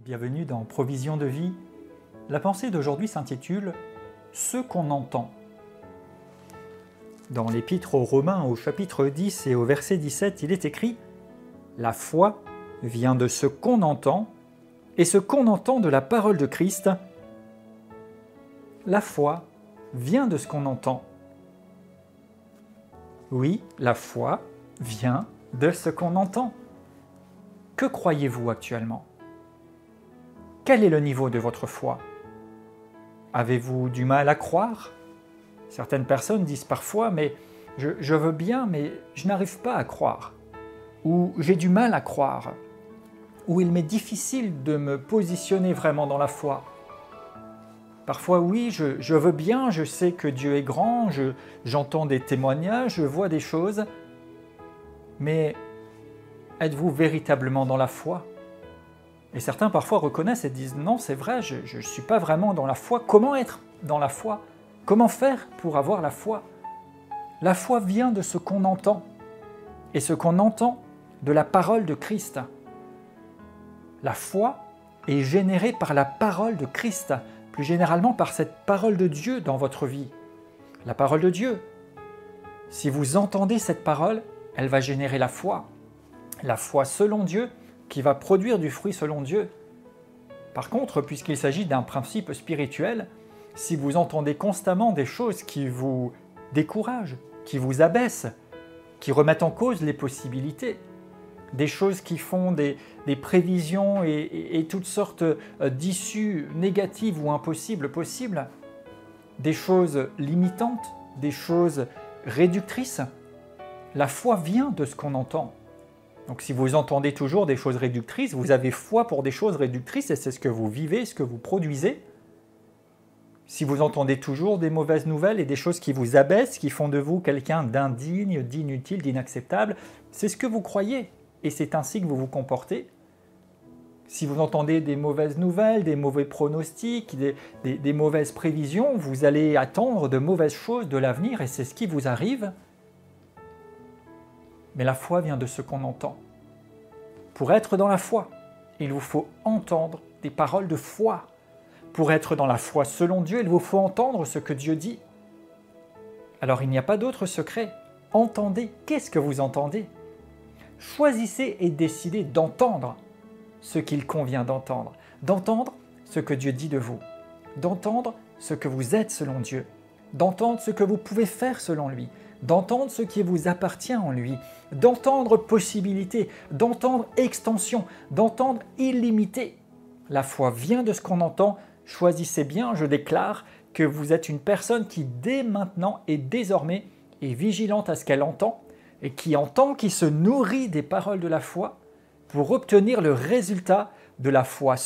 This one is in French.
Bienvenue dans Provision de vie. La pensée d'aujourd'hui s'intitule « Ce qu'on entend ». Dans l'Épître aux Romains au chapitre 10 et au verset 17, il est écrit « La foi vient de ce qu'on entend, et ce qu'on entend de la parole de Christ. » La foi vient de ce qu'on entend. Oui, la foi vient de ce qu'on entend. Que croyez-vous actuellement ? Quel est le niveau de votre foi ? Avez-vous du mal à croire ? Certaines personnes disent parfois « mais je veux bien, mais je n'arrive pas à croire » ou « j'ai du mal à croire » ou « il m'est difficile de me positionner vraiment dans la foi ». Parfois oui, je veux bien, je sais que Dieu est grand, j'entends des témoignages, je vois des choses, mais êtes-vous véritablement dans la foi ? Et certains parfois reconnaissent et disent « non, c'est vrai, je ne suis pas vraiment dans la foi ». Comment être dans la foi ? Comment faire pour avoir la foi ? La foi vient de ce qu'on entend, et ce qu'on entend de la parole de Christ. La foi est générée par la parole de Christ, plus généralement par cette parole de Dieu dans votre vie. La parole de Dieu. Si vous entendez cette parole, elle va générer la foi. La foi selon Dieu, qui va produire du fruit selon Dieu. Par contre, puisqu'il s'agit d'un principe spirituel, si vous entendez constamment des choses qui vous découragent, qui vous abaissent, qui remettent en cause les possibilités, des choses qui font des prévisions et toutes sortes d'issues négatives ou impossibles possibles, des choses limitantes, des choses réductrices, la foi vient de ce qu'on entend. Donc si vous entendez toujours des choses réductrices, vous avez foi pour des choses réductrices et c'est ce que vous vivez, ce que vous produisez. Si vous entendez toujours des mauvaises nouvelles et des choses qui vous abaissent, qui font de vous quelqu'un d'indigne, d'inutile, d'inacceptable, c'est ce que vous croyez et c'est ainsi que vous vous comportez. Si vous entendez des mauvaises nouvelles, des mauvais pronostics, des mauvaises prévisions, vous allez attendre de mauvaises choses de l'avenir et c'est ce qui vous arrive. Mais la foi vient de ce qu'on entend. Pour être dans la foi, il vous faut entendre des paroles de foi. Pour être dans la foi selon Dieu, il vous faut entendre ce que Dieu dit. Alors il n'y a pas d'autre secret. Entendez. Qu'est-ce que vous entendez ? Choisissez et décidez d'entendre ce qu'il convient d'entendre. D'entendre ce que Dieu dit de vous. D'entendre ce que vous êtes selon Dieu. D'entendre ce que vous pouvez faire selon lui. D'entendre ce qui vous appartient en lui. D'entendre possibilité. D'entendre extension. D'entendre illimité. La foi vient de ce qu'on entend. Choisissez bien, je déclare que vous êtes une personne qui dès maintenant et désormais est vigilante à ce qu'elle entend et qui entend, qui se nourrit des paroles de la foi pour obtenir le résultat de la foi